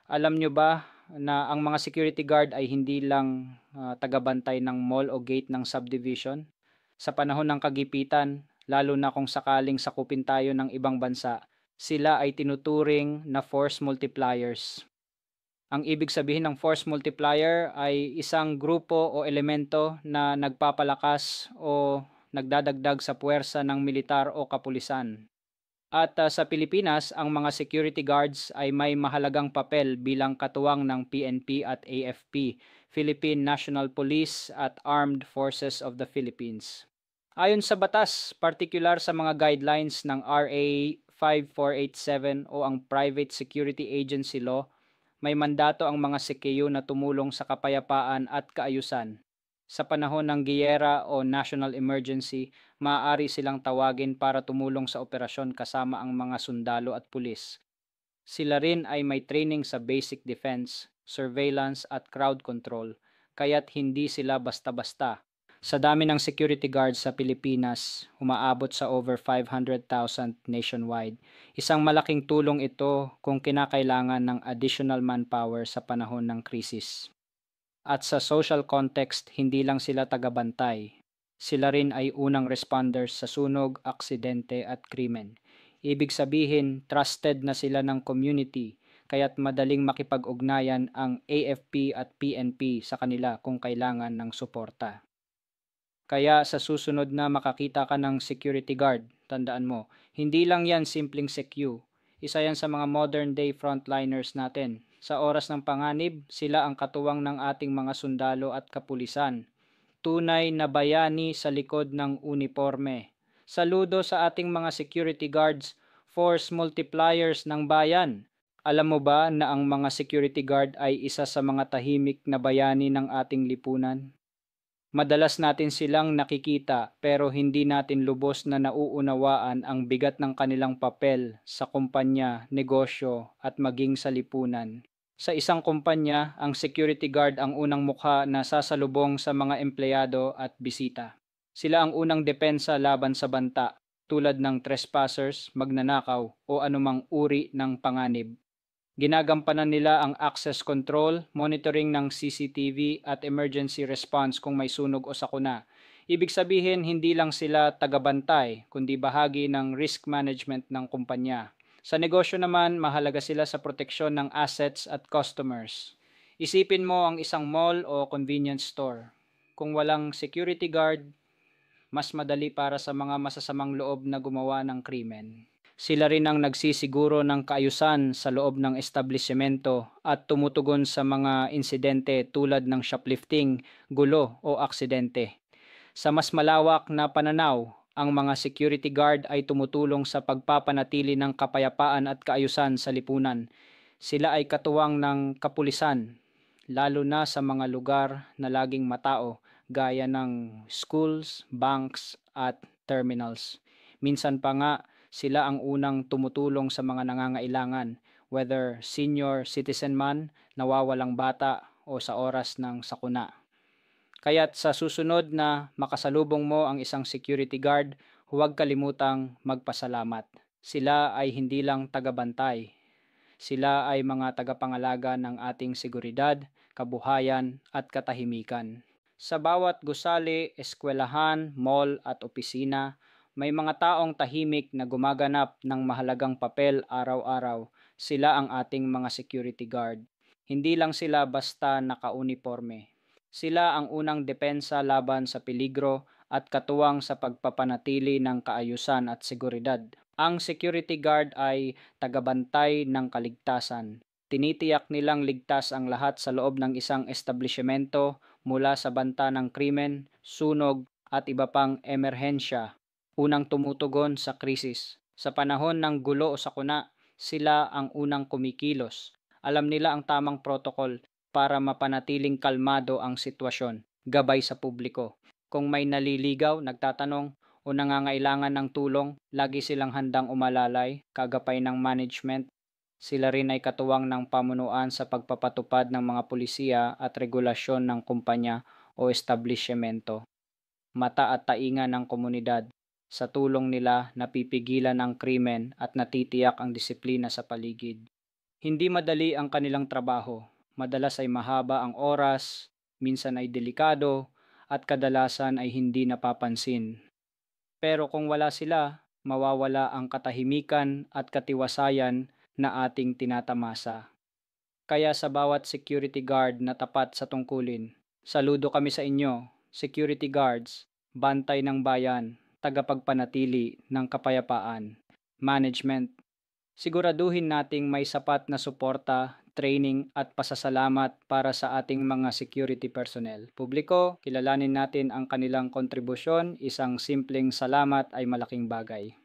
Alam nyo ba na ang mga security guard ay hindi lang tagabantay ng mall o gate ng subdivision? Sa panahon ng kagipitan, lalo na kung sakaling sakupin tayo ng ibang bansa, sila ay tinuturing na force multipliers. Ang ibig sabihin ng force multiplier ay isang grupo o elemento na nagpapalakas o nagdadagdag sa puwersa ng militar o kapulisan. At sa Pilipinas, ang mga security guards ay may mahalagang papel bilang katuwang ng PNP at AFP, Philippine National Police at Armed Forces of the Philippines. Ayon sa batas, partikular sa mga guidelines ng RA 5487 o ang Private Security Agency Law, may mandato ang mga CKU na tumulong sa kapayapaan at kaayusan. Sa panahon ng giyera o national emergency, maaari silang tawagin para tumulong sa operasyon kasama ang mga sundalo at pulis. Sila rin ay may training sa basic defense, surveillance at crowd control, kaya't hindi sila basta-basta. Sa dami ng security guards sa Pilipinas, umaabot sa over 500,000 nationwide. Isang malaking tulong ito kung kinakailangan ng additional manpower sa panahon ng krisis. At sa social context, hindi lang sila tagabantay. Sila rin ay unang responders sa sunog, aksidente at krimen. Ibig sabihin, trusted na sila ng community, kaya't madaling makipag-ugnayan ang AFP at PNP sa kanila kung kailangan ng suporta. Kaya sa susunod na makakita ka ng security guard, tandaan mo, hindi lang yan simpleng secu. Isa yan sa mga modern day frontliners natin. Sa oras ng panganib, sila ang katuwang ng ating mga sundalo at kapulisan. Tunay na bayani sa likod ng uniforme. Saludo sa ating mga security guards, force multipliers ng bayan. Alam mo ba na ang mga security guard ay isa sa mga tahimik na bayani ng ating lipunan? Madalas natin silang nakikita pero hindi natin lubos na nauunawaan ang bigat ng kanilang papel sa kumpanya, negosyo at maging sa lipunan. Sa isang kumpanya, ang security guard ang unang mukha na sasalubong sa mga empleyado at bisita. Sila ang unang depensa laban sa banta, tulad ng trespassers, magnanakaw o anumang uri ng panganib. Ginagampanan nila ang access control, monitoring ng CCTV at emergency response kung may sunog o sakuna. Ibig sabihin, hindi lang sila tagabantay, kundi bahagi ng risk management ng kumpanya. Sa negosyo naman, mahalaga sila sa proteksyon ng assets at customers. Isipin mo ang isang mall o convenience store. Kung walang security guard, mas madali para sa mga masasamang loob na gumawa ng krimen. Sila rin ang nagsisiguro ng kaayusan sa loob ng establishmento at tumutugon sa mga insidente tulad ng shoplifting, gulo o aksidente. Sa mas malawak na pananaw, ang mga security guard ay tumutulong sa pagpapanatili ng kapayapaan at kaayusan sa lipunan. Sila ay katuwang ng kapulisan, lalo na sa mga lugar na laging matao gaya ng schools, banks at terminals. Minsan pa nga sila ang unang tumutulong sa mga nangangailangan, whether senior citizen man, nawawalang bata o sa oras ng sakuna. Kaya't sa susunod na makasalubong mo ang isang security guard, huwag kalimutang magpasalamat. Sila ay hindi lang tagabantay. Sila ay mga tagapangalaga ng ating seguridad, kabuhayan at katahimikan. Sa bawat gusali, eskwelahan, mall at opisina, may mga taong tahimik na gumaganap ng mahalagang papel araw-araw. Sila ang ating mga security guard. Hindi lang sila basta naka-uniforme. Sila ang unang depensa laban sa peligro at katuwang sa pagpapanatili ng kaayusan at seguridad. Ang security guard ay tagabantay ng kaligtasan. Tinitiyak nilang ligtas ang lahat sa loob ng isang establishmento mula sa banta ng krimen, sunog at iba pang emerhensya. Unang tumutugon sa krisis. Sa panahon ng gulo o sakuna, sila ang unang kumikilos. Alam nila ang tamang protocol para mapanatiling kalmado ang sitwasyon, gabay sa publiko. Kung may naliligaw, nagtatanong, o nangangailangan ng tulong, lagi silang handang umalalay, kagapay ng management. Sila rin ay katuwang ng pamunuan sa pagpapatupad ng mga pulisiya at regulasyon ng kumpanya o establishmento. Mata at tainga ng komunidad. Sa tulong nila, napipigilan ang krimen at natitiyak ang disiplina sa paligid. Hindi madali ang kanilang trabaho. Madalas ay mahaba ang oras, minsan ay delikado, at kadalasan ay hindi napapansin. Pero kung wala sila, mawawala ang katahimikan at katiwasayan na ating tinatamasa. Kaya sa bawat security guard na tapat sa tungkulin, saludo kami sa inyo, security guards, bantay ng bayan, tagapagpanatili ng kapayapaan, management. Siguraduhin nating may sapat na suporta, training at pasasalamat para sa ating mga security personnel. Publiko, kilalanin natin ang kanilang kontribusyon, isang simpleng salamat ay malaking bagay.